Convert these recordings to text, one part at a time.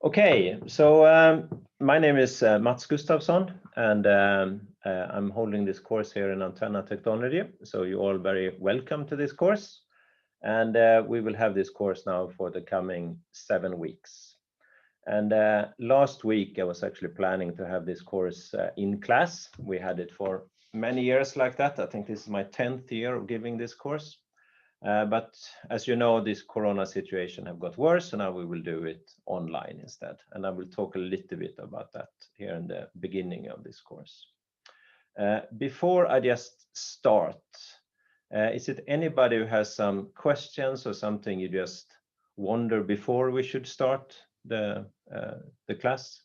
Okay, so my name is Mats Gustafsson, and I'm holding this course here in antenna technology. So you're all very welcome to this course. And we will have this course now for the coming 7 weeks. And last week, I was actually planning to have this course in class. We had it for many years like that. I think this is my 10th year of giving this course. But as you know, this corona situation have got worse, so now we will do it online instead. And I will talk a little bit about that here in the beginning of this course. Before I just start, is it anybody who has some questions or something you just wonder before we should start the class?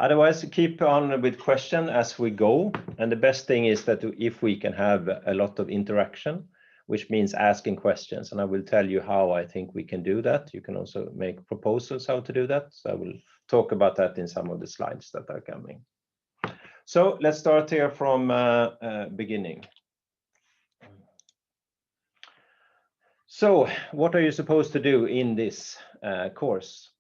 Otherwise, keep on with question as we go. And the best thing is that if we can have a lot of interaction, which means asking questions, and I will tell you how I think we can do that. You can also make proposals how to do that. So I will talk about that in some of the slides that are coming. So let's start here from beginning. So what are you supposed to do in this course?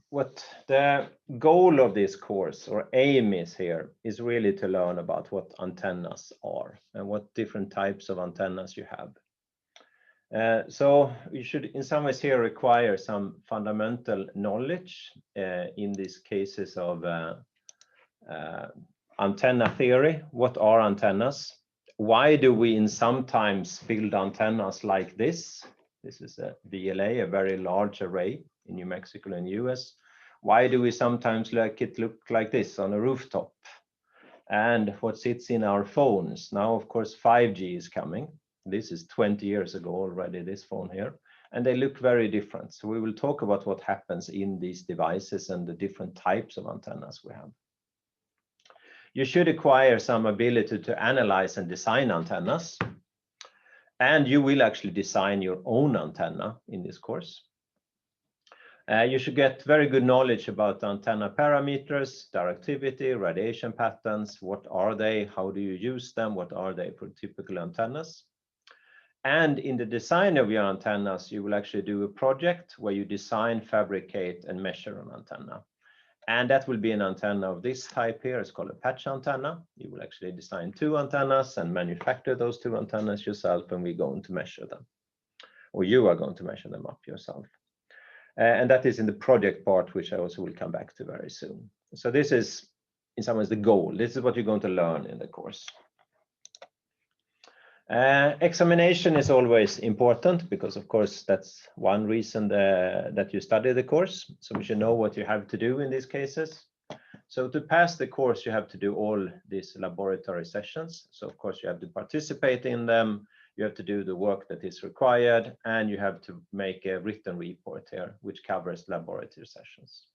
What the goal of this course or aim is here is really to learn about what antennas are and what different types of antennas you have. So you should in some ways here require some fundamental knowledge in these cases of antenna theory. What are antennas? Why do we in sometimes build antennas like this? This is a VLA, a very large array in New Mexico and US. Why do we sometimes like it look like this on a rooftop? And what sits in our phones? Now, of course, 5G is coming. This is 20 years ago already, this phone here. And they look very different. So we will talk about what happens in these devices and the different types of antennas we have. You should acquire some ability to analyze and design antennas. And you will actually design your own antenna in this course. You should get very good knowledge about antenna parameters, directivity, radiation patterns. What are they? How do you use them? What are they for typical antennas? And in the design of your antennas, you will actually do a project where you design, fabricate, and measure an antenna. And that will be an antenna of this type here. It's called a patch antenna. You will actually design 2 antennas and manufacture those 2 antennas yourself, and we're going to measure them. Or you are going to measure them up yourself. And that is in the project part, which I also will come back to very soon. So this is, in some ways, the goal. This is what you're going to learn in the course. Examination is always important because, of course, that's one reason that you study the course. So we should know what you have to do in these cases. So to pass the course, you have to do all these laboratory sessions. So, of course, you have to participate in them. You have to do the work that is required, and you have to make a written report here, which covers laboratory sessions.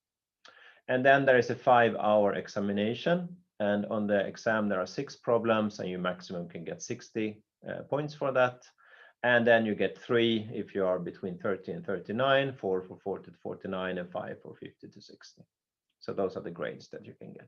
And then there is a 5-hour examination. And on the exam, there are 6 problems, and you maximum can get 60 points for that. And then you get 3 if you are between 30 and 39, 4 for 40 to 49, and 5 for 50 to 60. So those are the grades that you can get.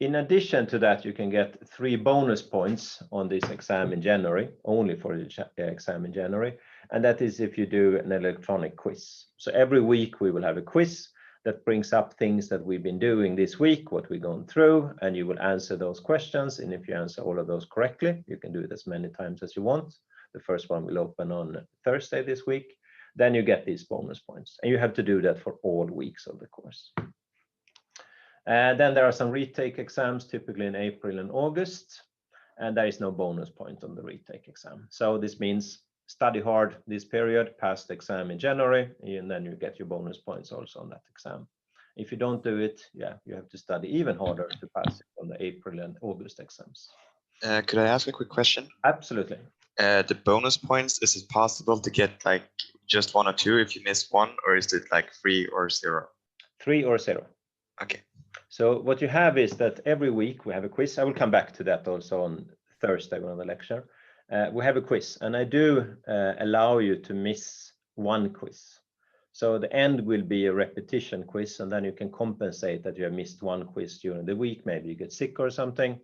In addition to that, you can get 3 bonus points on this exam in January, only for the exam in January. And that is if you do an electronic quiz. So every week we will have a quiz that brings up things that we've been doing this week, what we're going through, and you will answer those questions. And if you answer all of those correctly, you can do it as many times as you want. The first one will open on Thursday this week. Then you get these bonus points. And you have to do that for all weeks of the course. Then there are some retake exams, typically in April and August, and there is no bonus point on the retake exam. So this means study hard this period, pass the exam in January, and then you get your bonus points also on that exam. If you don't do it, yeah, you have to study even harder to pass it on the April and August exams. Could I ask a quick question? Absolutely. The bonus points, is it possible to get like just 1 or 2 if you miss 1, or is it like 3 or 0? 3 or 0. Okay. So what you have is that every week we have a quiz. I will come back to that also on Thursday on the lecture. We have a quiz, and I do allow you to miss 1 quiz. So the end will be a repetition quiz, and then you can compensate that you have missed 1 quiz during the week. Maybe you get sick or something,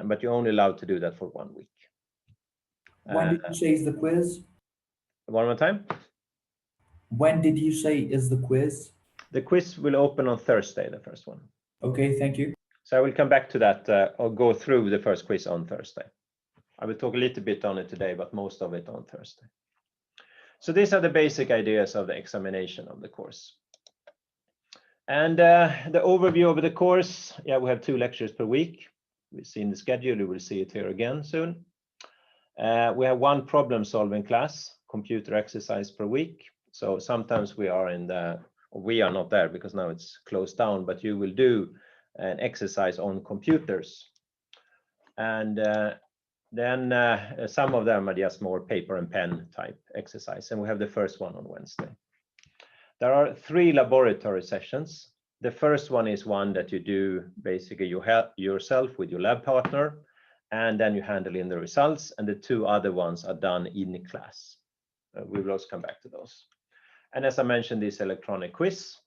but you're only allowed to do that for 1 week. When did you say is the quiz? One more time. When did you say is the quiz? The quiz will open on Thursday, the first one. Okay, thank you. So I will come back to that. I'll go through the first quiz on Thursday. I will talk a little bit on it today, but most of it on Thursday. So these are the basic ideas of the examination of the course. And the overview of the course, yeah, we have 2 lectures per week. We've seen the schedule, you will see it here again soon. We have 1 problem-solving class, computer exercise per week. So sometimes we are not there because now it's closed down, but you will do an exercise on computers. And then some of them are just more paper and pen type exercise. And we have the first one on Wednesday. There are 3 laboratory sessions. The first one is one that you do basically you help yourself with your lab partner, and then you handle in the results. And the 2 other ones are done in class. We will also come back to those. And as I mentioned, this electronic quiz,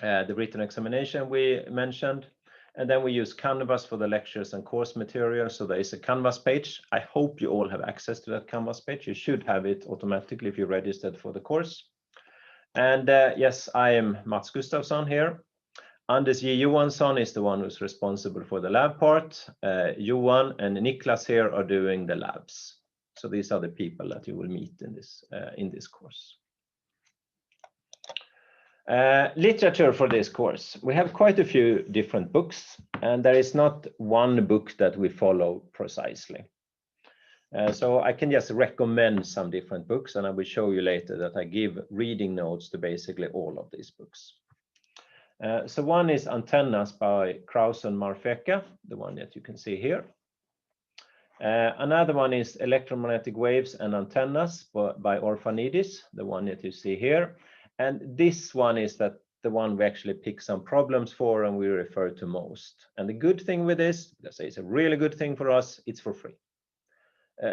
the written examination we mentioned, and then we use Canvas for the lectures and course material. So there is a Canvas page. I hope you all have access to that Canvas page. You should have it automatically if you registered for the course. And yes, I am Mats Gustafsson here. Anders J. Johansson is the one who's responsible for the lab part. Johan and Niklas here are doing the labs. So these are the people that you will meet in this course. Literature for this course. We have quite a few different books, and there is not one book that we follow precisely. So I can just recommend some different books, and I will show you later that I give reading notes to basically all of these books. So one is Antennas by Krause and Marfeka, the one that you can see here. Another one is Electromagnetic Waves and Antennas by Orphanidis, the one that you see here. And this one is the one we actually pick some problems for and we refer to most. And the good thing with this, let's say it's a really good thing for us, it's for free.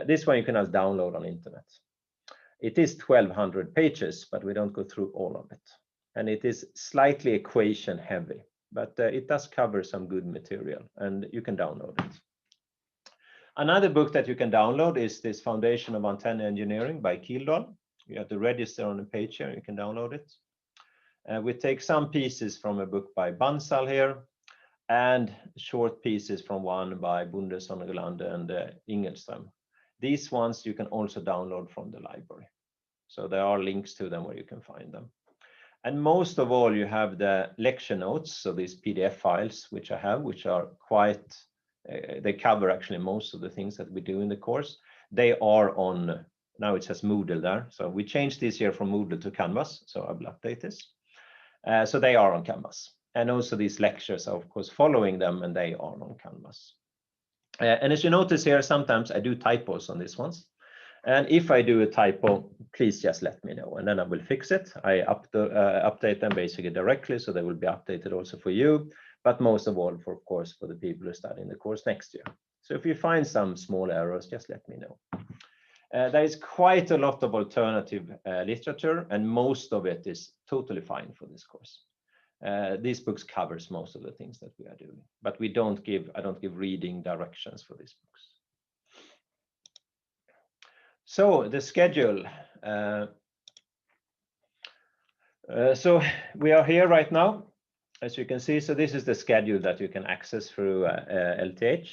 This one you can just download on internet. It is 1200 pages, but we don't go through all of it. And it is slightly equation heavy, but it does cover some good material and you can download it. Another book that you can download is this Foundation of Antenna Engineering by Kildal. You have to register on the page here, you can download it. We take some pieces from a book by Bansal here and short pieces from one by Bunde, Sonnegerlande and Ingelström. These ones you can also download from the library. So there are links to them where you can find them. And most of all, you have the lecture notes. So these PDF files, which I have, which are quite, they cover actually most of the things that we do in the course. They are on, now it says Moodle there. So we changed this year from Moodle to Canvas. So I will update this. So they are on Canvas. And also these lectures are of course following them and they are on Canvas. And as you notice here, sometimes I do typos on these ones. And if I do a typo, please just let me know and then I will fix it. I update them basically directly, so they will be updated also for you, but most of all, of course, for the people who study in the course next year. So if you find some small errors, just let me know. There is quite a lot of alternative literature, and most of it is totally fine for this course. These books covers most of the things that we are doing, but I don't give reading directions for these books. So the schedule. So we are here right now, as you can see. So this is the schedule that you can access through LTH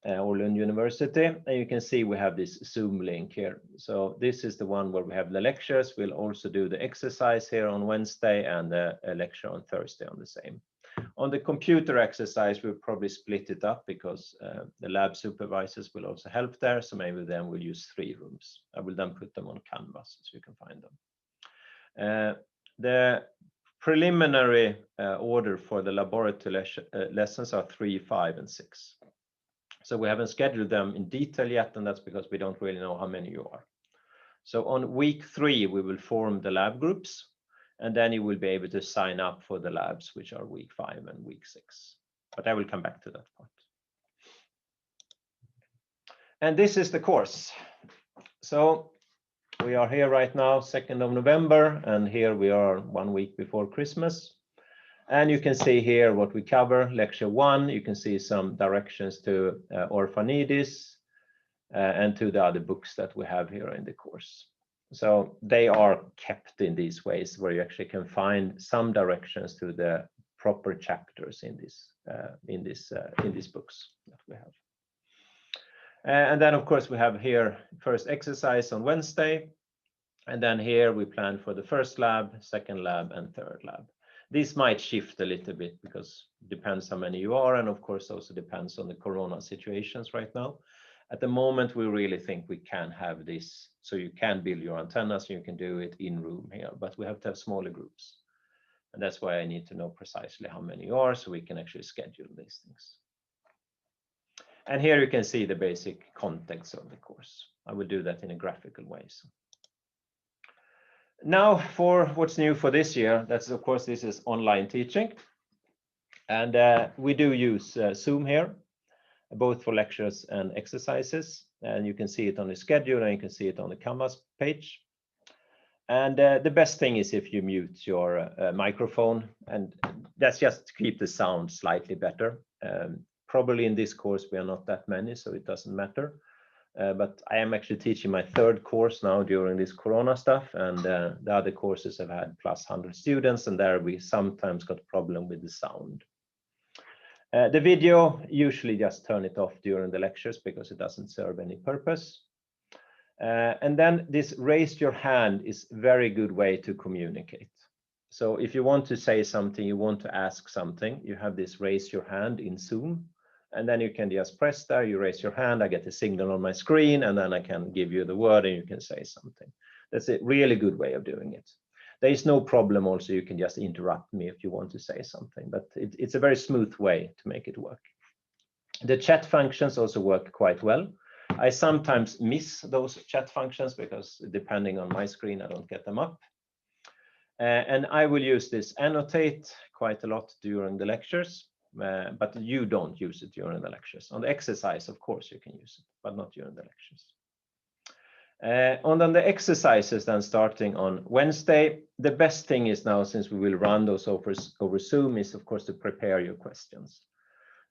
or Lund University. And you can see we have this Zoom link here. So this is the one where we have the lectures. We'll also do the exercise here on Wednesday and a lecture on Thursday on the same. On the computer exercise, we'll probably split it up because the lab supervisors will also help there. So maybe then we'll use 3 rooms. I will then put them on Canvas so you can find them. The preliminary order for the laboratory lessons are 3, 5, and 6. So we haven't scheduled them in detail yet, and that's because we don't really know how many you are. So on week 3, we will form the lab groups. And then you will be able to sign up for the labs, which are week 5 and week 6. But I will come back to that part. And this is the course. So we are here right now, 2nd of November, and here we are 1 week before Christmas. And you can see here what we cover. Lecture 1, you can see some directions to Orphanidis and to the other books that we have here in the course. So they are kept in these ways where you actually can find some directions to the proper chapters in these books that we have. And then of course we have here first exercise on Wednesday, and then here we plan for the first lab, second lab, and third lab. This might shift a little bit because it depends how many you are, and of course also depends on the corona situations right now. At the moment, we really think we can have this, so you can build your antennas, and you can do it in room here, but we have to have smaller groups. And that's why I need to know precisely how many you are, so we can actually schedule these things. And here you can see the basic context of the course. I will do that in a graphical way. So. Now for what's new for this year, that's of course, this is online teaching. And we do use Zoom here, both for lectures and exercises. And you can see it on the schedule and you can see it on the Canvas page. And the best thing is if you mute your microphone, and that's just to keep the sound slightly better. Probably in this course, we are not that many, so it doesn't matter. But I am actually teaching my third course now during this Corona stuff, and the other courses have had plus 100 students, and there we sometimes got a problem with the sound. The video, usually just turn it off during the lectures because it doesn't serve any purpose. And then this raise your hand is a very good way to communicate. So if you want to say something, you want to ask something, you have this raise your hand in Zoom, and then you can just press there, you raise your hand, I get a signal on my screen, and then I can give you the word and you can say something. That's a really good way of doing it. There is no problem also, you can just interrupt me if you want to say something, but it's a very smooth way to make it work. The chat functions also work quite well. I sometimes miss those chat functions because depending on my screen, I don't get them up. And I will use this annotate quite a lot during the lectures, but you don't use it during the lectures. On the exercise, of course, you can use it, but not during the lectures. On the exercises then starting on Wednesday, the best thing is now, since we will run those over Zoom, is of course to prepare your questions.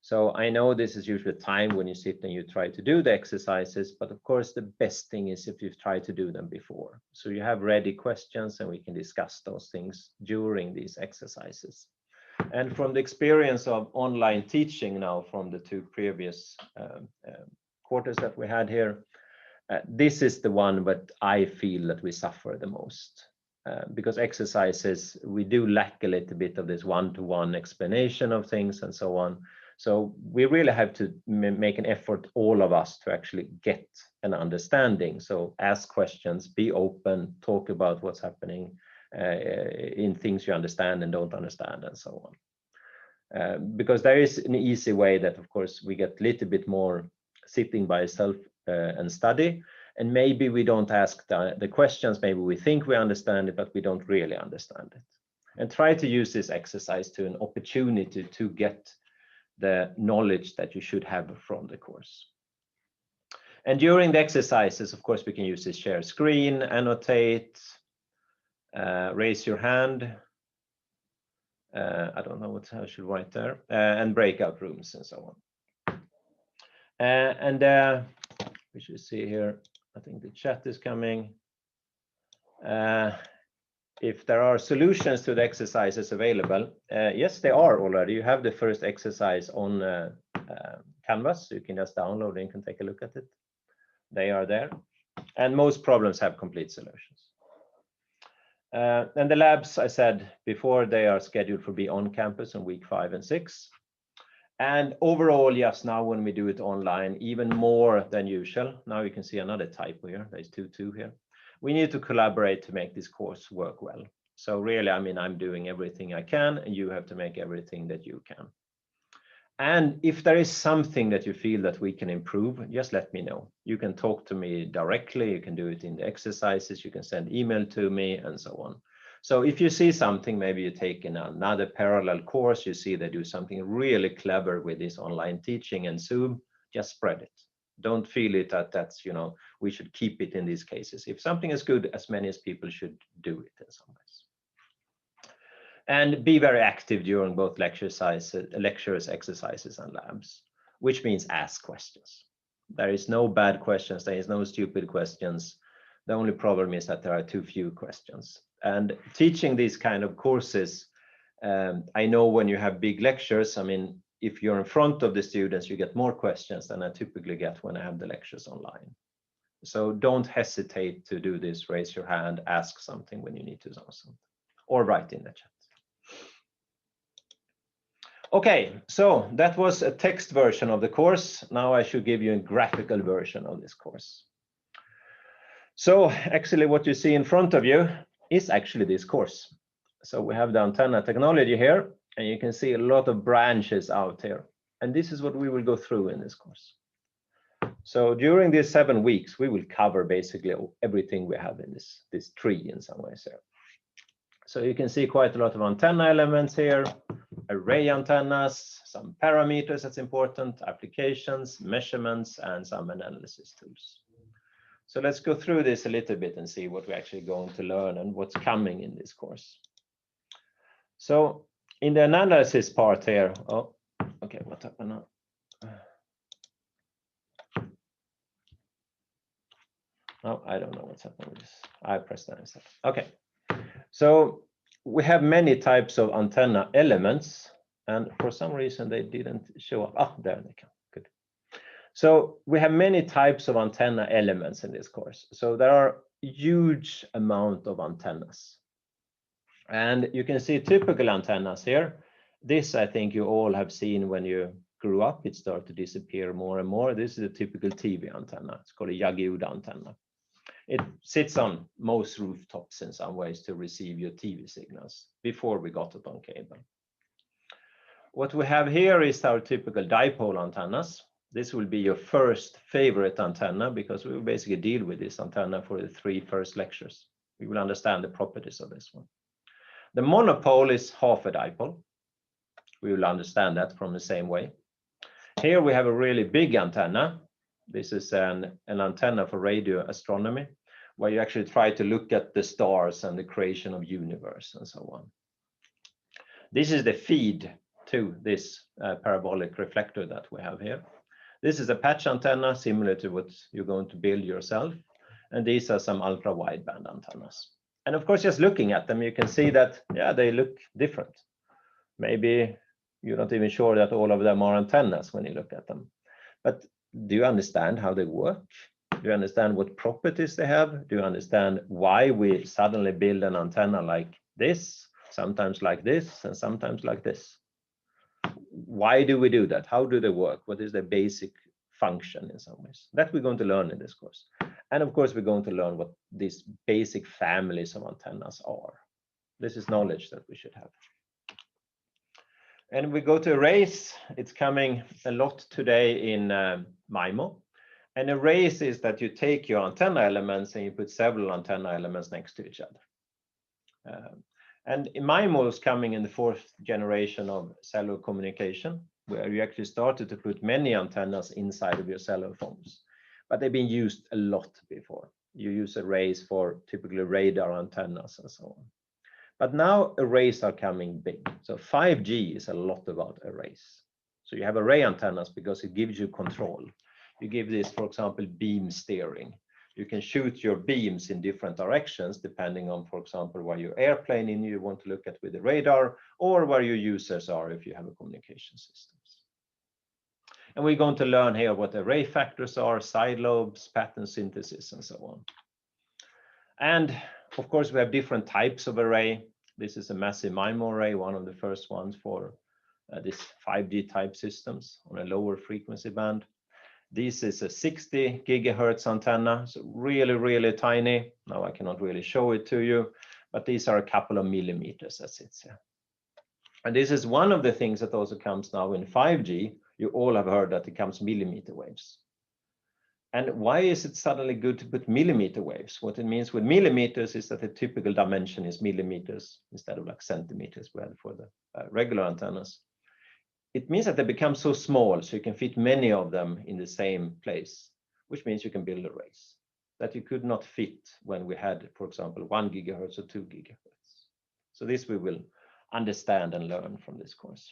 So I know this is usually a time when you sit and you try to do the exercises, but of course the best thing is if you've tried to do them before. So you have ready questions and we can discuss those things during these exercises. And from the experience of online teaching now from the two previous quarters that we had here, this is the one that I feel that we suffer the most. Because exercises, we do lack a little bit of this one-to-one explanation of things and so on. So we really have to make an effort, all of us, to actually get an understanding. So ask questions, be open, talk about what's happening in things you understand and don't understand and so on. Because there is an easy way that, of course, we get a little bit more sitting by yourself and study. And maybe we don't ask the questions, maybe we think we understand it, but we don't really understand it. And try to use this exercise to an opportunity to get the knowledge that you should have from the course. And during the exercises, of course, we can use this share screen, annotate, raise your hand. I don't know what I should write there, and breakout rooms and so on. We should see here, I think the chat is coming. If there are solutions to the exercises available, yes, they are already. You have the first exercise on Canvas, so you can just download it and can take a look at it. They are there, and most problems have complete solutions. And the labs, I said before, they are scheduled for be on campus on week 5 and 6. And overall, yes, now when we do it online, even more than usual. Now you can see another typo here. There's 2 here. We need to collaborate to make this course work well. So really, I mean, I'm doing everything I can, and you have to make everything that you can. And if there is something that you feel that we can improve, just let me know. You can talk to me directly, you can do it in the exercises, you can send email to me and so on. So if you see something, maybe you take in another parallel course, you see they do something really clever with this online teaching and Zoom, just spread it. Don't feel it that that's, you know, we should keep it in these cases. If something is good, as many as people should do it in some ways. And be very active during both lectures, exercises, and labs, which means ask questions. There is no bad questions. There is no stupid questions. The only problem is that there are too few questions. And teaching these kind of courses, I know when you have big lectures, I mean, if you're in front of the students, you get more questions than I typically get when I have the lectures online. So don't hesitate to do this, raise your hand, ask something when you need to know something, or write in the chat. Okay, so that was a text version of the course. Now I should give you a graphical version of this course. So actually what you see in front of you is actually this course. So we have the antenna technology here, and you can see a lot of branches out here. And this is what we will go through in this course. So during these 7 weeks, we will cover basically everything we have in this tree in some ways here. So you can see quite a lot of antenna elements here, array antennas, some parameters that's important, applications, measurements, and some analysis tools. So let's go through this a little bit and see what we're actually going to learn and what's coming in this course. So in the analysis part here, oh, okay, what happened now? Oh, I don't know what's happening with this. I pressed that instead. Okay, so we have many types of antenna elements, and for some reason they didn't show up. Ah, there they come. Good. So we have many types of antenna elements in this course. So there are huge amount of antennas. And you can see typical antennas here. This I think you all have seen when you grew up. It started to disappear more and more. This is a typical TV antenna. It's called a Jagiuda antenna. It sits on most rooftops in some ways to receive your TV signals before we got it on cable. What we have here is our typical dipole antennas. This will be your first favorite antenna because we will basically deal with this antenna for the 3 first lectures. We will understand the properties of this one. The monopole is half a dipole. We will understand that from the same way. Here we have a really big antenna. This is an antenna for radio astronomy, where you actually try to look at the stars and the creation of universe and so on. This is the feed to this parabolic reflector that we have here. This is a patch antenna similar to what you're going to build yourself. And these are some ultra wideband antennas. And of course, just looking at them, you can see that, yeah, they look different. Maybe you're not even sure that all of them are antennas when you look at them. But do you understand how they work? Do you understand what properties they have? Do you understand why we suddenly build an antenna like this, sometimes like this, and sometimes like this? Why do we do that? How do they work? What is their basic function in some ways? That we're going to learn in this course. And of course, we're going to learn what these basic families of antennas are. This is knowledge that we should have. And we go to arrays. It's coming a lot today in MIMO. And arrays is that you take your antenna elements and you put several antenna elements next to each other. And MIMO is coming in the 4th generation of cellular communication, where you actually started to put many antennas inside of your cellular phones. But they've been used a lot before. You use arrays for typically radar antennas and so on. But now arrays are coming big. So 5G is a lot about arrays. So you have array antennas because it gives you control. You give this, for example, beam steering. You can shoot your beams in different directions depending on, for example, where your airplane in you want to look at with the radar, or where your users are if you have a communication systems. And we're going to learn here what array factors are, side lobes, pattern synthesis, and so on. And of course, we have different types of array. This is a massive MIMO array, one of the first ones for this 5G type systems on a lower frequency band. This is a 60 gigahertz antenna, so really, really tiny. Now I cannot really show it to you, but these are a couple of millimeters that sits here. And this is one of the things that also comes now in 5G. You all have heard that it comes millimeter waves. And why is it suddenly good to put millimeter waves? What it means with millimeters is that the typical dimension is millimeters instead of like centimeters we had for the regular antennas. It means that they become so small, so you can fit many of them in the same place, which means you can build arrays that you could not fit when we had, for example, 1 gigahertz or 2 gigahertz. So this we will understand and learn from this course.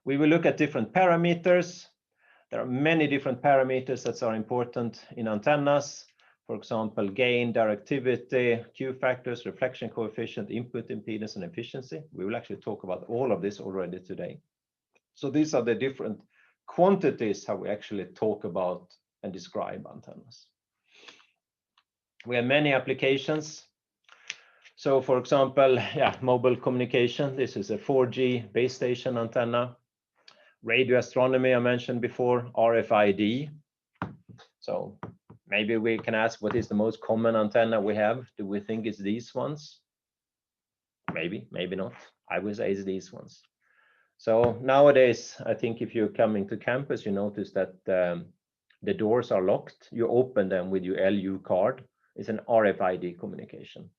We will look at different parameters. There are many different parameters that are important in antennas. For example, gain, directivity, Q factors, reflection coefficient, input impedance, and efficiency. We will actually talk about all of this already today. So these are the different quantities how we actually talk about and describe antennas. We have many applications. So for example, mobile communication. This is a 4G base station antenna. Radio astronomy, I mentioned before, RFID. So maybe we can ask, what is the most common antenna we have? Do we think it's these ones? Maybe, maybe not. I would say it's these ones. So nowadays, I think if you're coming to campus, you notice that the doors are locked. You open them with your LU card. It's an RFID communication.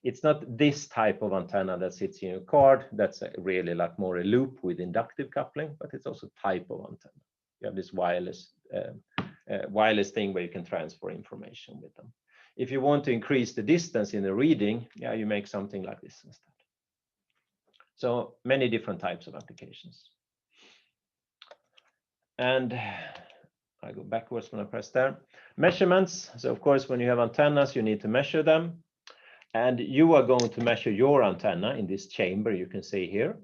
It's not this type of antenna that sits in your card. That's really like more a loop with inductive coupling, but it's also type of antenna. You have this wireless thing where you can transfer information with them. If you want to increase the distance in the reading, you make something like this instead. So many different types of applications. And I go backwards when I press there. Measurements. So of course, when you have antennas, you need to measure them. And you are going to measure your antenna in this chamber you can see here.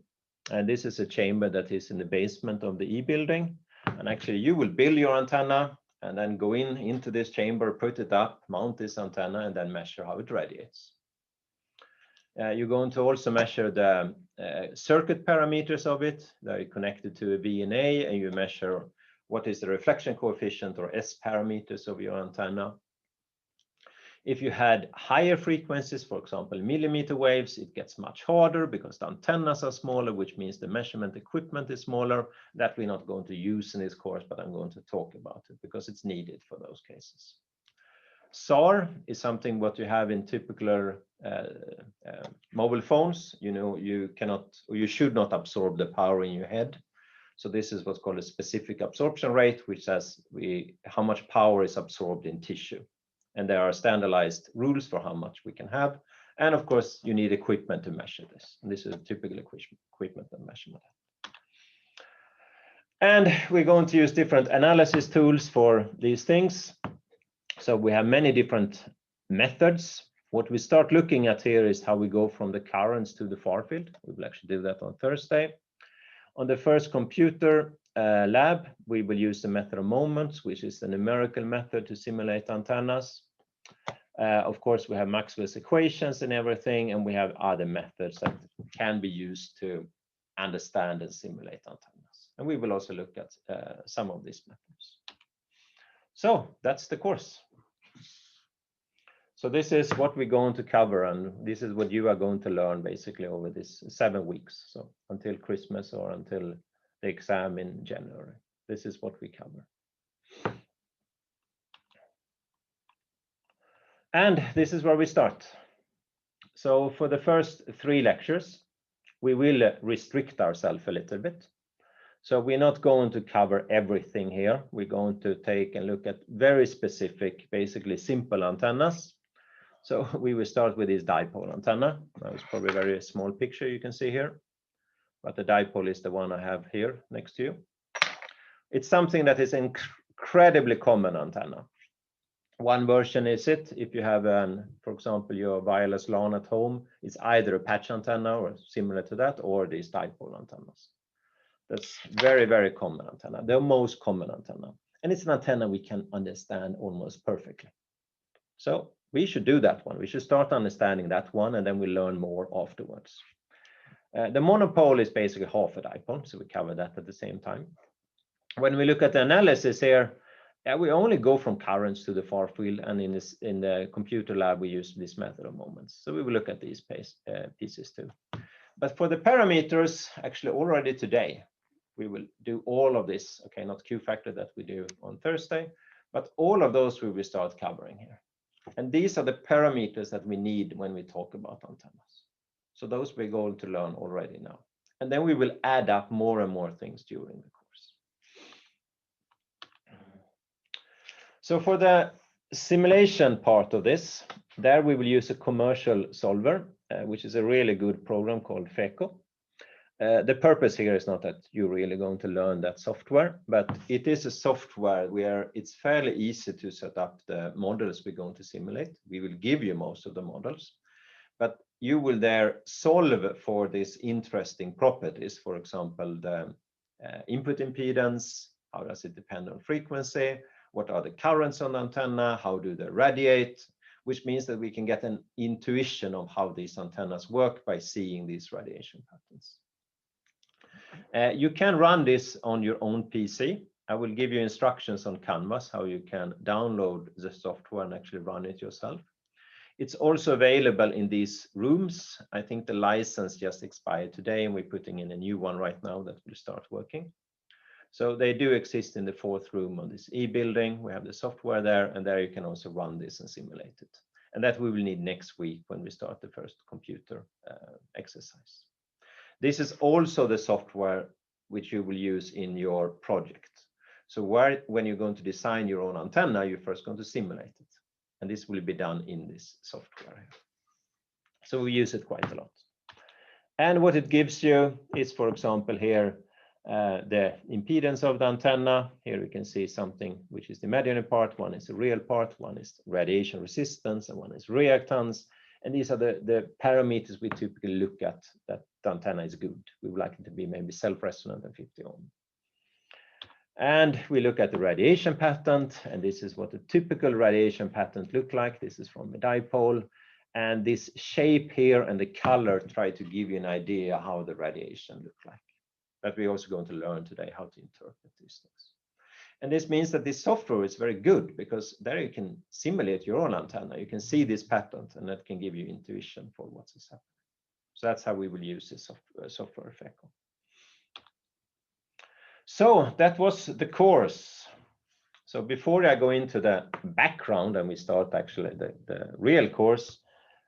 And this is a chamber that is in the basement of the E-building. And actually you will build your antenna and then go into this chamber, put it up, mount this antenna, and then measure how it radiates. You're going to also measure the circuit parameters of it. They're connected to a VNA, and you measure what is the reflection coefficient or S parameters of your antenna. If you had higher frequencies, for example, millimeter waves, it gets much harder because the antennas are smaller, which means the measurement equipment is smaller. That we're not going to use in this course, but I'm going to talk about it because it's needed for those cases. SAR is something what you have in typical mobile phones. You know, you cannot or you should not absorb the power in your head. So this is what's called a specific absorption rate, which says how much power is absorbed in tissue. And there are standardized rules for how much we can have. And of course, you need equipment to measure this. And this is a typical equipment and measurement. And we're going to use different analysis tools for these things. So we have many different methods. What we start looking at here is how we go from the currents to the far field. We will actually do that on Thursday. On the first computer lab, we will use the method of moments, which is a numerical method to simulate antennas. Of course, we have Maxwell's equations and everything, and we have other methods that can be used to understand and simulate antennas. And we will also look at some of these methods. So that's the course. So this is what we're going to cover, and this is what you are going to learn basically over this 7 weeks. So until Christmas or until the exam in January. This is what we cover. And this is where we start. So for the first 3 lectures, we will restrict ourselves a little bit. So we're not going to cover everything here. We're going to take and look at very specific, basically simple antennas. So we will start with this dipole antenna. That was probably a very small picture you can see here. But the dipole is the one I have here next to you. It's something that is incredibly common antenna. One version is it, if you have, for example, your wireless LAN at home, it's either a patch antenna or similar to that, or these dipole antennas. That's very, very common antenna, the most common antenna. And it's an antenna we can understand almost perfectly. So we should do that one. We should start understanding that one, and then we learn more afterwards. The monopole is basically half a dipole, so we cover that at the same time. When we look at the analysis here, we only go from currents to the far field, and in the computer lab we use this method of moments. So we will look at these pieces too. But for the parameters, actually already today, we will do all of this. Okay, not Q factor that we do on Thursday, but all of those we will start covering here. And these are the parameters that we need when we talk about antennas. So those we're going to learn already now. And then we will add up more and more things during the course. So for the simulation part of this, there we will use a commercial solver, which is a really good program called FECO. The purpose here is not that you're really going to learn that software, but it is a software where it's fairly easy to set up the models we're going to simulate. We will give you most of the models, but you will there solve for these interesting properties. For example, the input impedance, how does it depend on frequency? What are the currents on the antenna? How do they radiate? Which means that we can get an intuition of how these antennas work by seeing these radiation patterns. You can run this on your own PC. I will give you instructions on Canvas, how you can download the software and actually run it yourself. It's also available in these rooms. I think the license just expired today, and we're putting in a new one right now that will start working. So they do exist in the 4th room of this e-building. We have the software there, and there you can also run this and simulate it. And that we will need next week when we start the first computer exercise. This is also the software which you will use in your project. So when you're going to design your own antenna, you're first going to simulate it. And this will be done in this software. So we use it quite a lot. And what it gives you is, for example, here, the impedance of the antenna. Here we can see something which is the imaginary part, one is the real part, one is radiation resistance, and one is reactance. And these are the parameters we typically look at that the antenna is good. We would like it to be maybe self-resonant and 50 ohm. And we look at the radiation pattern, and this is what a typical radiation pattern look like. This is from a dipole. And this shape here and the color try to give you an idea how the radiation look like. But we're also going to learn today how to interpret these things. And this means that this software is very good because there you can simulate your own antenna. You can see this pattern, and that can give you intuition for what's happening. So that's how we will use this software effect. So that was the course. So before I go into the background and we start actually the real course,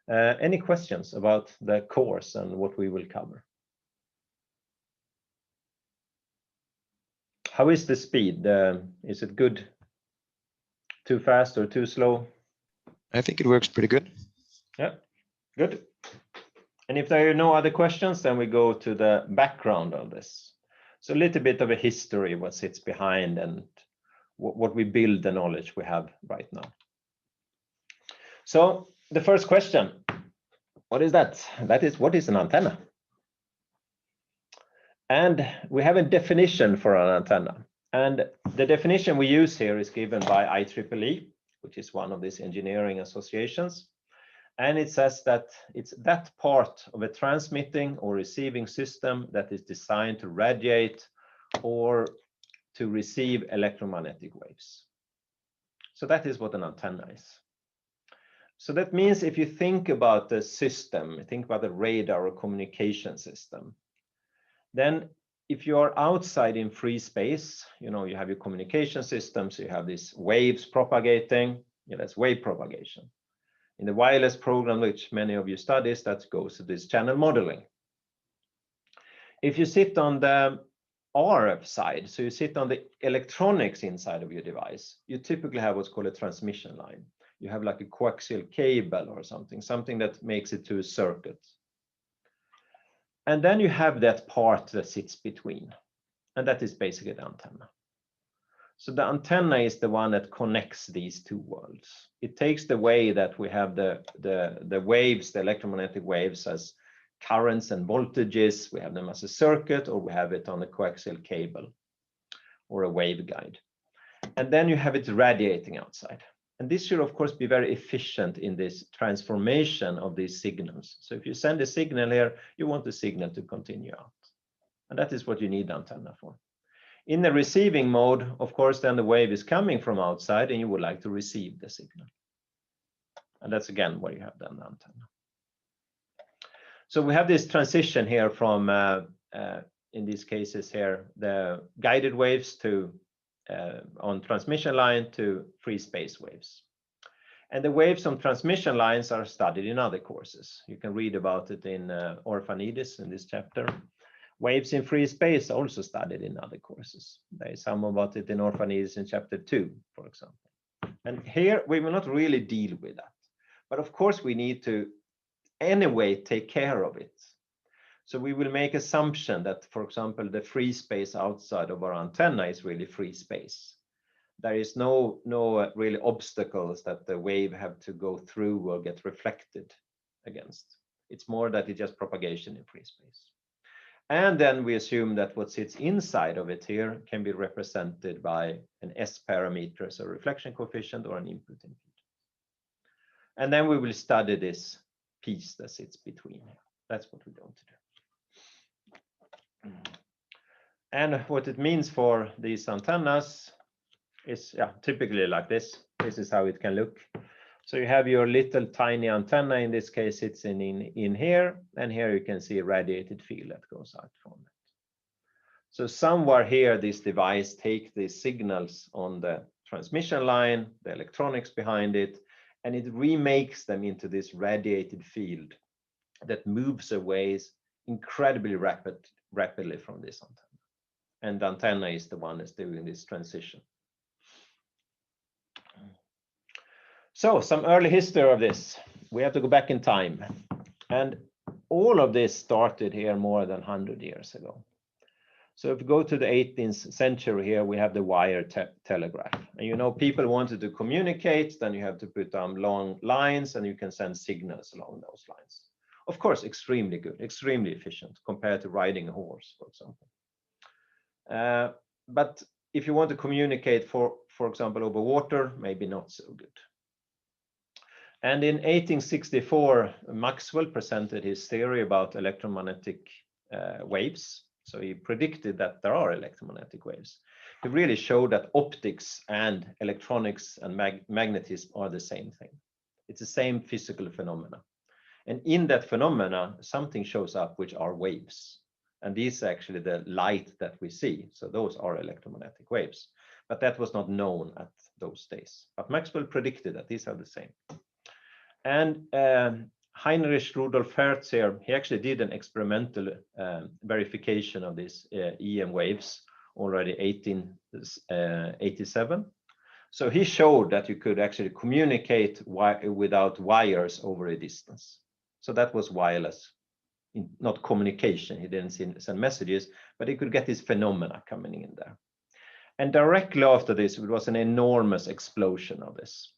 any questions about the course and what we will cover? How is the speed? Is it good? Too fast or too slow? I think it works pretty good. Yeah, good. And if there are no other questions, then we go to the background of this. So a little bit of a history, what sits behind and what we build the knowledge we have right now. So the first question, what is that? That is, what is an antenna? And we have a definition for an antenna. And the definition we use here is given by IEEE, which is one of these engineering associations. And it says that it's that part of a transmitting or receiving system that is designed to radiate or to receive electromagnetic waves. So that is what an antenna is. So that means if you think about the system, think about the radar or communication system, then if you are outside in free space, you know, you have your communication systems, you have these waves propagating, that's wave propagation. In the wireless program, which many of you studies, that goes to this channel modeling. If you sit on the RF side, so you sit on the electronics inside of your device, you typically have what's called a transmission line. You have like a coaxial cable or something that makes it to a circuit. And then you have that part that sits between, and that is basically the antenna. So the antenna is the one that connects these two worlds. It takes the way that we have the waves, the electromagnetic waves as currents and voltages. We have them as a circuit, or we have it on a coaxial cable or a waveguide. And then you have it radiating outside. And this should, of course, be very efficient in this transformation of these signals. So if you send a signal here, you want the signal to continue out. And that is what you need the antenna for. In the receiving mode, of course, then the wave is coming from outside and you would like to receive the signal. And that's again where you have then the antenna. So we have this transition here from, in these cases here, the guided waves to on transmission line to free space waves. And the waves on transmission lines are studied in other courses. You can read about it in Orphanidis in this chapter. Waves in free space are also studied in other courses. There is some about it in Orphanidis in chapter 2, for example. And here we will not really deal with that. But of course we need to anyway take care of it. So we will make assumption that, for example, the free space outside of our antenna is really free space. There is no really obstacles that the wave have to go through or get reflected against. It's more that it's just propagation in free space. And then we assume that what sits inside of it here can be represented by an S parameter, so reflection coefficient or an input impedance. And then we will study this piece that sits between here. That's what we're going to do. And what it means for these antennas is typically like this. This is how it can look. So you have your little tiny antenna, in this case it's in here, and here you can see a radiated field that goes out from it. So somewhere here this device takes the signals on the transmission line, the electronics behind it, and it remakes them into this radiated field that moves away incredibly rapidly from this antenna. And the antenna is the one that's doing this transition. So some early history of this. We have to go back in time. And all of this started here more than 100 years ago. So if you go to the 18th century here, we have the wire telegraph. And you know, people wanted to communicate, then you have to put down long lines and you can send signals along those lines. Of course, extremely good, extremely efficient compared to riding a horse, for example. But if you want to communicate, for example, over water, maybe not so good. And in 1864, Maxwell presented his theory about electromagnetic waves. So he predicted that there are electromagnetic waves. He really showed that optics and electronics and magnetism are the same thing. It's the same physical phenomena. And in that phenomena, something shows up, which are waves. And these are actually the light that we see. So those are electromagnetic waves. But that was not known at those days. But Maxwell predicted that these are the same. And Heinrich Rudolf Hertz here, he actually did an experimental verification of these EM waves already 1887. So he showed that you could actually communicate without wires over a distance. So that was wireless, not communication. He didn't send messages, but he could get this phenomena coming in there. And directly after this, it was an enormous explosion of this.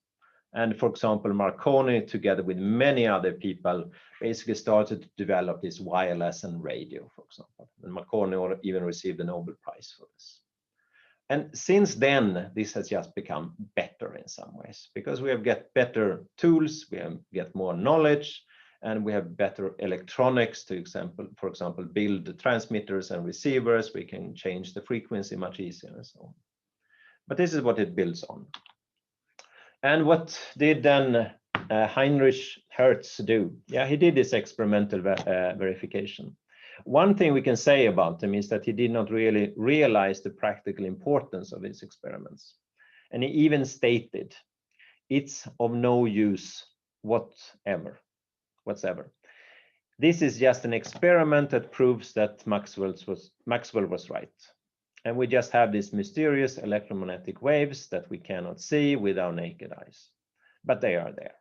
And for example, Marconi, together with many other people, basically started to develop this wireless and radio, for example. And Marconi even received the Nobel Prize for this. And since then, this has just become better in some ways, because we have get better tools, we have get more knowledge, and we have better electronics to for example, build transmitters and receivers. We can change the frequency much easier and so on. But this is what it builds on. And what did then Heinrich Hertz do? Yeah, he did this experimental verification. One thing we can say about him is that he did not really realize the practical importance of his experiments. And he even stated, it's of no use whatsoever. This is just an experiment that proves that Maxwell was right. And we just have these mysterious electromagnetic waves that we cannot see with our naked eyes, but they are there.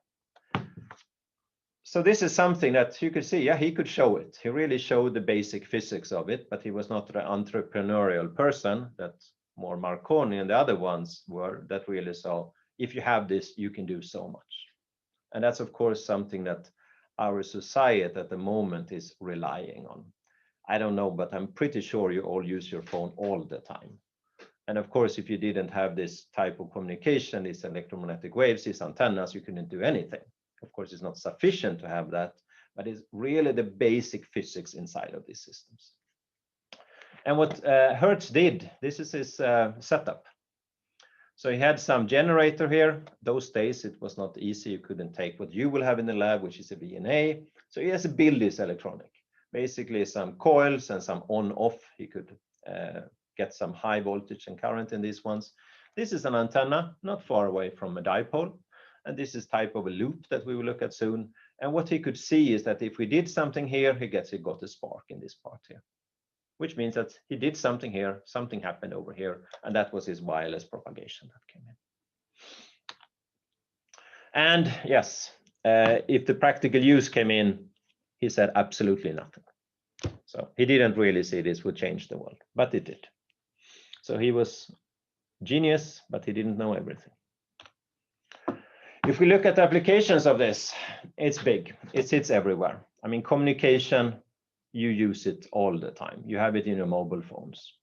So this is something that you could see, yeah, he could show it. He really showed the basic physics of it, but he was not the entrepreneurial person that more Marconi and the other ones were, that really saw, if you have this, you can do so much. And that's of course something that our society at the moment is relying on. I don't know, but I'm pretty sure you all use your phone all the time. And of course, if you didn't have this type of communication, these electromagnetic waves, these antennas, you couldn't do anything. Of course, it's not sufficient to have that, but it's really the basic physics inside of these systems. And what Hertz did, this is his setup. So he had some generator here. Those days, it was not easy. You couldn't take what you will have in the lab, which is a VNA. So he has to build this electronic. Basically some coils and some on-off. He could get some high voltage and current in these ones. This is an antenna, not far away from a dipole. And this is type of a loop that we will look at soon. And what he could see is that if we did something here, he got a spark in this part here, which means that he did something here, something happened over here, and that was his wireless propagation that came in. And yes, if the practical use came in, he said absolutely nothing. So he didn't really see this would change the world, but it did. So he was genius, but he didn't know everything. If we look at the applications of this, it's big. It sits everywhere. I mean, communication, you use it all the time. You have it in your mobile phones.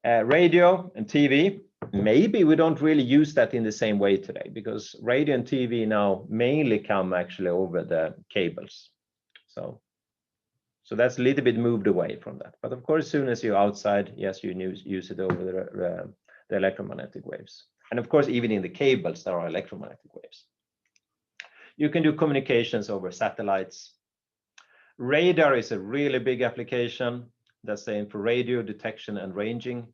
Radio and TV, maybe we don't really use that in the same way today, because radio and TV now mainly come actually over the cables. So that's a little bit moved away from that. But of course, as soon as you're outside, yes, you use it over the electromagnetic waves. And of course, even in the cables, there are electromagnetic waves. You can do communications over satellites. Radar is a really big application. That's the infrared radio detection and ranging.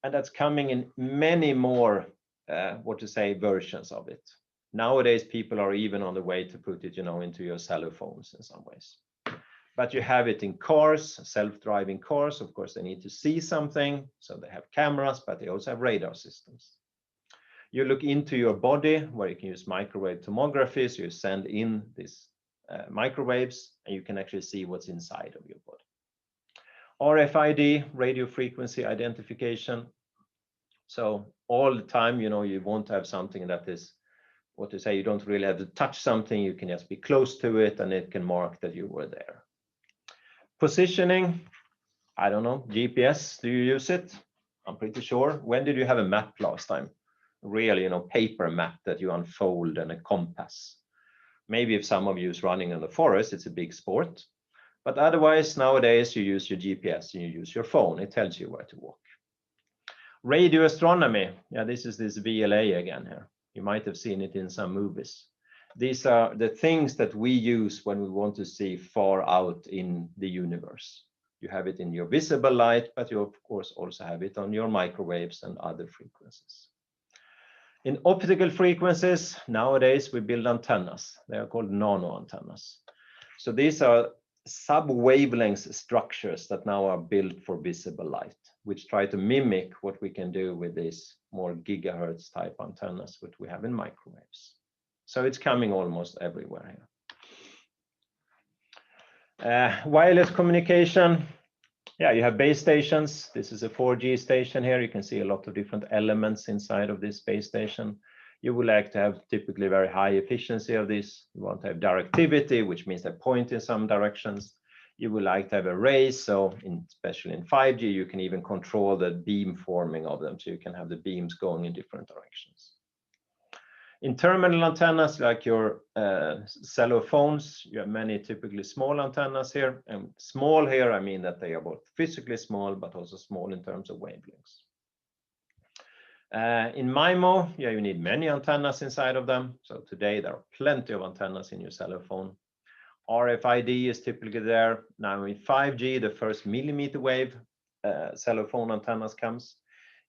And that's coming in many more, versions of it. Nowadays, people are even on the way to put it, into your cell phones in some ways. But you have it in cars, self-driving cars. Of course, they need to see something. So they have cameras, but they also have radar systems. You look into your body where you can use microwave tomography. So you send in these microwaves and you can actually see what's inside of your body. RFID, radio frequency identification. So all the time, you want to have something that is, you don't really have to touch something. You can just be close to it and it can mark that you were there. Positioning, I don't know, GPS, do you use it? I'm pretty sure. When did you have a map last time? Really, paper map that you unfold and a compass. Maybe if some of you is running in the forest, it's a big sport. But otherwise, nowadays, you use your GPS and you use your phone. It tells you where to walk. Radio astronomy. Yeah, this is this VLA again here. You might have seen it in some movies. These are the things that we use when we want to see far out in the universe. You have it in your visible light, but you of course also have it on your microwaves and other frequencies. In optical frequencies, nowadays we build antennas. They are called nano antennas. So these are sub-wavelength structures that now are built for visible light, which try to mimic what we can do with these more gigahertz type antennas, which we have in microwaves. So it's coming almost everywhere here. Wireless communication. Yeah, you have base stations. This is a 4G station here. You can see a lot of different elements inside of this base station. You would like to have typically very high efficiency of this. You want to have directivity, which means they point in some directions. You would like to have arrays, so especially in 5G, you can even control the beam forming of them, so you can have the beams going in different directions. In terminal antennas, like your cellular phones, you have many typically small antennas here. And small here, I mean that they are both physically small, but also small in terms of wavelengths. In MIMO, yeah, you need many antennas inside of them. So today there are plenty of antennas in your cellular phone. RFID is typically there. Now in 5G, the first millimeter wave cellular phone antennas comes.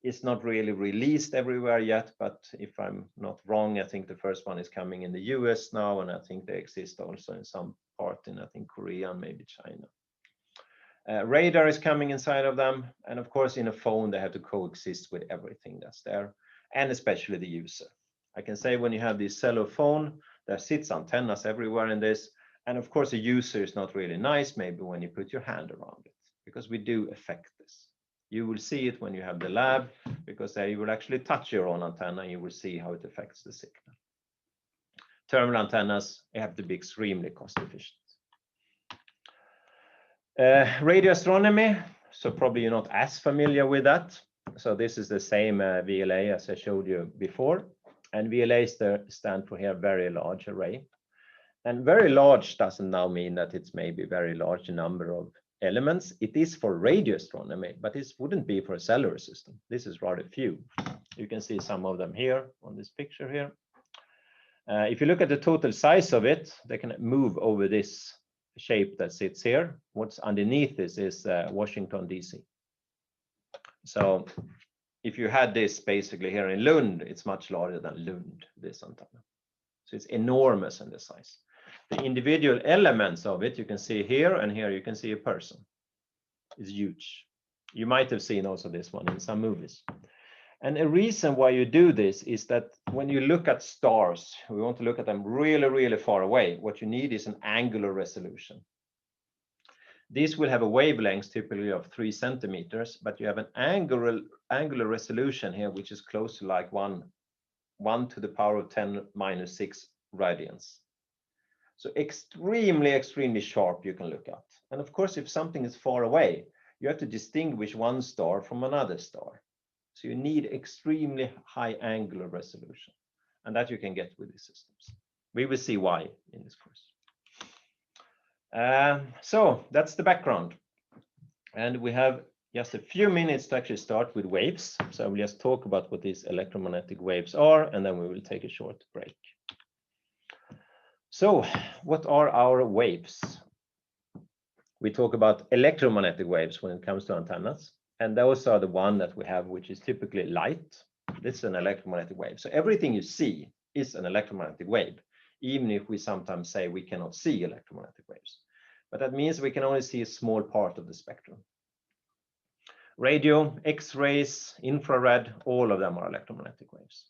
It's not really released everywhere yet, but if I'm not wrong, I think the first one is coming in the US now, and I think they exist also in some part in, I think, Korea and maybe China. Radar is coming inside of them, and of course in a phone they have to coexist with everything that's there, and especially the user. I can say when you have this cellular phone, there sits antennas everywhere in this, and of course a user is not really nice maybe when you put your hand around it, because we do affect this. You will see it when you have the lab, because there you will actually touch your own antenna and you will see how it affects the signal. Terminal antennas have to be extremely cost efficient. Radio astronomy, so probably you're not as familiar with that. So this is the same VLA as I showed you before. And VLA stand for here, very large array. And very large doesn't now mean that it's maybe very large number of elements. It is for radio astronomy, but this wouldn't be for a cellular system. This is rather few. You can see some of them here on this picture here. If you look at the total size of it, they can move over this shape that sits here. What's underneath this is Washington, DC. So if you had this basically here in Lund, it's much larger than Lund, this antenna. So it's enormous in the size. The individual elements of it, you can see here, and here you can see a person. It's huge. You might have seen also this one in some movies. And a reason why you do this is that when you look at stars, we want to look at them really, really far away. What you need is an angular resolution. These will have a wavelength typically of 3 centimeters, but you have an angular resolution here, which is close to like 1 to the power of 10 minus 6 radians. So extremely sharp you can look at. And of course, if something is far away, you have to distinguish one star from another star. So you need extremely high angular resolution, and that you can get with these systems. We will see why in this course. So that's the background. And we have just a few minutes to actually start with waves. So I will just talk about what these electromagnetic waves are, and then we will take a short break. So what are our waves? We talk about electromagnetic waves when it comes to antennas. And those are the one that we have, which is typically light. This is an electromagnetic wave. So everything you see is an electromagnetic wave, even if we sometimes say we cannot see electromagnetic waves. But that means we can only see a small part of the spectrum. Radio, X-rays, infrared, all of them are electromagnetic waves.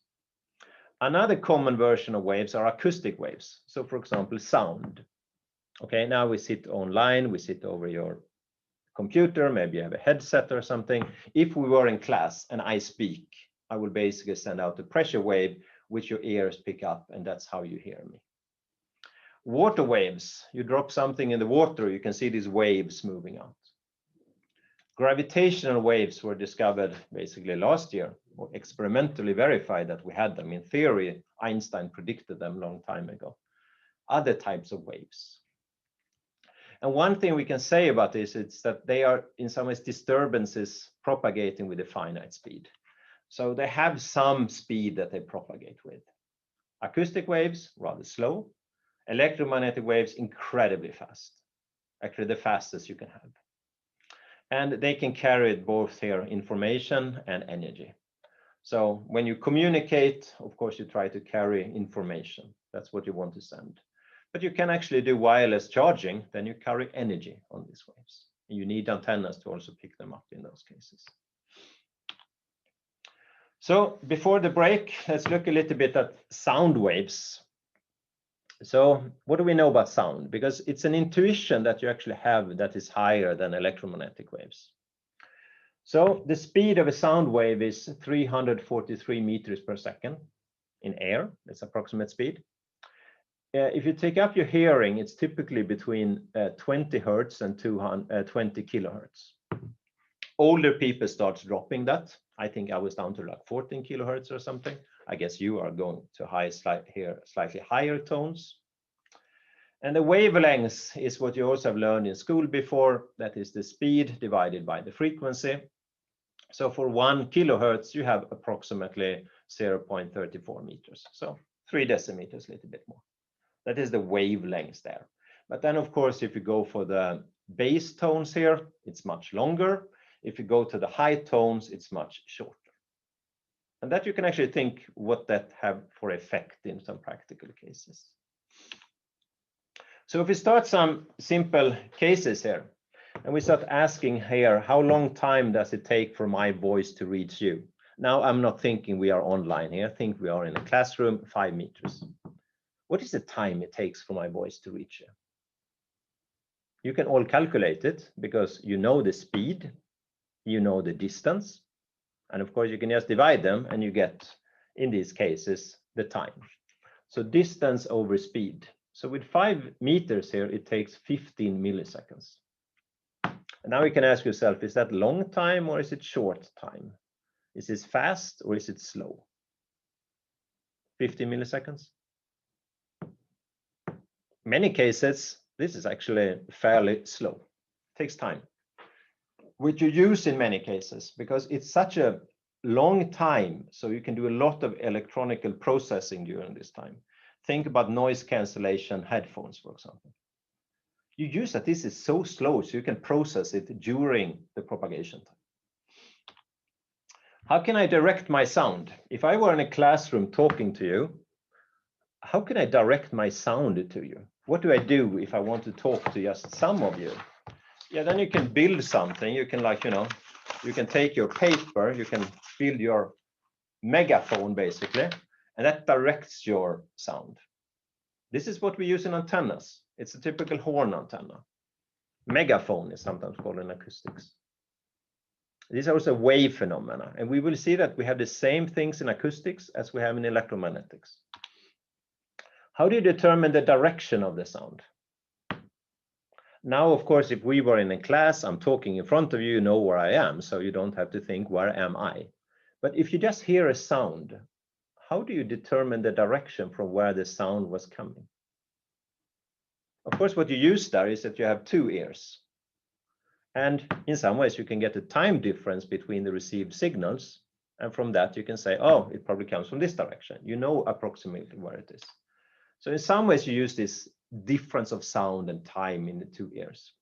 Another common version of waves are acoustic waves. So for example, sound. Okay, now we sit online, we sit over your computer, maybe you have a headset or something. If we were in class and I speak, I will basically send out a pressure wave which your ears pick up, and that's how you hear me. Water waves, you drop something in the water, you can see these waves moving out. Gravitational waves were discovered basically last year, or experimentally verified that we had them. In theory, Einstein predicted them a long time ago. Other types of waves. And one thing we can say about this is that they are in some ways disturbances propagating with a finite speed. So they have some speed that they propagate with. Acoustic waves, rather slow. Electromagnetic waves, incredibly fast. Actually, the fastest you can have. And they can carry both here information and energy. So when you communicate, of course, you try to carry information. That's what you want to send. But you can actually do wireless charging, then you carry energy on these waves. You need antennas to also pick them up in those cases. So before the break, let's look a little bit at sound waves. So what do we know about sound? Because it's an intuition that you actually have that is higher than electromagnetic waves. So the speed of a sound wave is 343 meters per second in air. That's approximate speed. If you take up your hearing, it's typically between 20 hertz and 20 kilohertz. Older people start dropping that. I think I was down to like 14 kilohertz or something. I guess you are going to slightly higher tones. And the wavelength is what you also have learned in school before. That is the speed divided by the frequency. So for 1 kilohertz, you have approximately 0.34 meters. So 3 decimeters, a little bit more. That is the wavelength there. But then, of course, if you go for the bass tones here, it's much longer. If you go to the high tones, it's much shorter. And that you can actually think what that have for effect in some practical cases. So if we start some simple cases here, and we start asking here, how long time does it take for my voice to reach you? Now, I'm not thinking we are online here. I think we are in a classroom, 5 meters. What is the time it takes for my voice to reach you? You can all calculate it because you know the speed, you know the distance, and of course you can just divide them and you get, in these cases, the time. So distance over speed. So with 5 meters here, it takes 15 milliseconds. And now you can ask yourself, is that long time or is it short time? Is this fast or is it slow? 15 milliseconds? Many cases, this is actually fairly slow. It takes time, which you use in many cases because it's such a long time. So you can do a lot of electronic processing during this time. Think about noise cancellation headphones, for example. You use that this is so slow, so you can process it during the propagation time. How can I direct my sound? If I were in a classroom talking to you, how can I direct my sound to you? What do I do if I want to talk to just some of you? Yeah, then you can build something. You can you can take your paper, you can build your megaphone basically, and that directs your sound. This is what we use in antennas. It's a typical horn antenna. Megaphone is sometimes called in acoustics. These are also wave phenomena, and we will see that we have the same things in acoustics as we have in electromagnetics. How do you determine the direction of the sound? Now, of course, if we were in a class, I'm talking in front of you, you know where I am, so you don't have to think, where am I? But if you just hear a sound, how do you determine the direction from where the sound was coming? Of course, what you use there is that you have two ears. And in some ways, you can get a time difference between the received signals. And from that, you can say, oh, it probably comes from this direction. You know approximately where it is. So in some ways, you use this difference of sound and time in the two ears.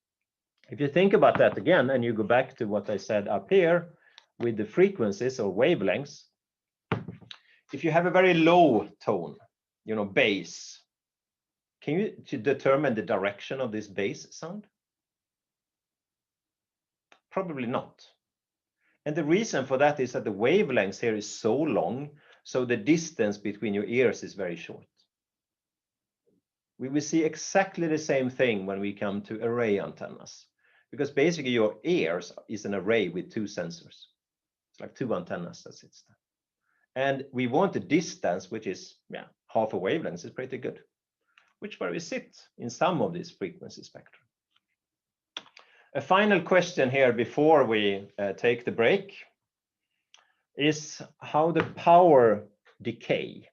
If you think about that again, and you go back to what I said up here with the frequencies or wavelengths, if you have a very low tone, you know, bass, can you determine the direction of this bass sound? Probably not. And the reason for that is that the wavelength here is so long, so the distance between your ears is very short. We will see exactly the same thing when we come to array antennas, because basically your ears is an array with two sensors. It's like two antennas that sits there. And we want a distance which is half a wavelength, is pretty good, which where we sit in some of these frequency spectra. A final question here before we take the break is how the power decay.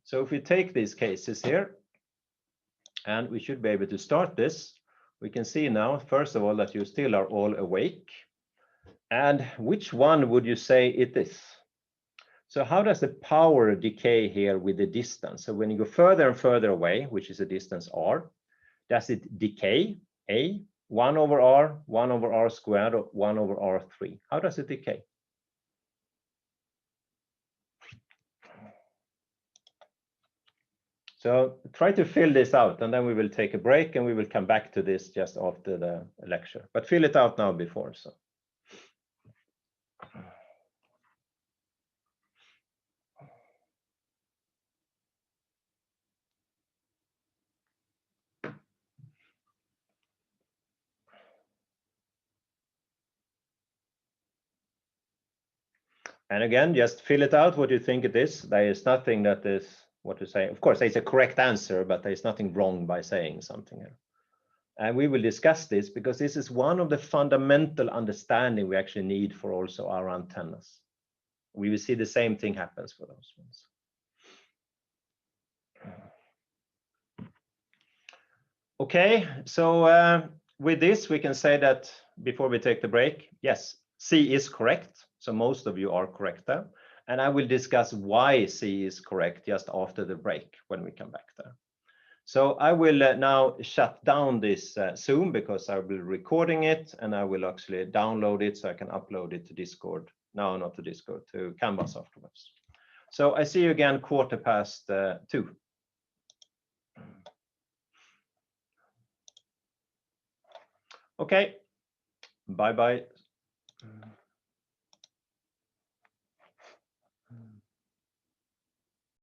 So if we take these cases here, and we should be able to start this, we can see now, first of all, that you still are all awake. And which one would you say it is? So how does the power decay here with the distance? So when you go further and further away, which is a distance r, does it decay? A, 1 over r, 1 over r squared, or 1 over r3? How does it decay? So try to fill this out, and then we will take a break, and we will come back to this just after the lecture. But fill it out now before. So. And again, just fill it out what you think it is. There is nothing that is, what to say. Of course, there's a correct answer, but there's nothing wrong by saying something here. And we will discuss this because this is one of the fundamental understanding we actually need for also our antennas. We will see the same thing happens for those ones. Okay, so with this, we can say that before we take the break, yes, C is correct. So most of you are correct there. And I will discuss why C is correct just after the break when we come back there. So I will now shut down this Zoom because I will be recording it, and I will actually download it so I can upload it to Discord. No, not to Discord, to Canvas afterwards. So I see you again 2:15. Okay, bye-bye.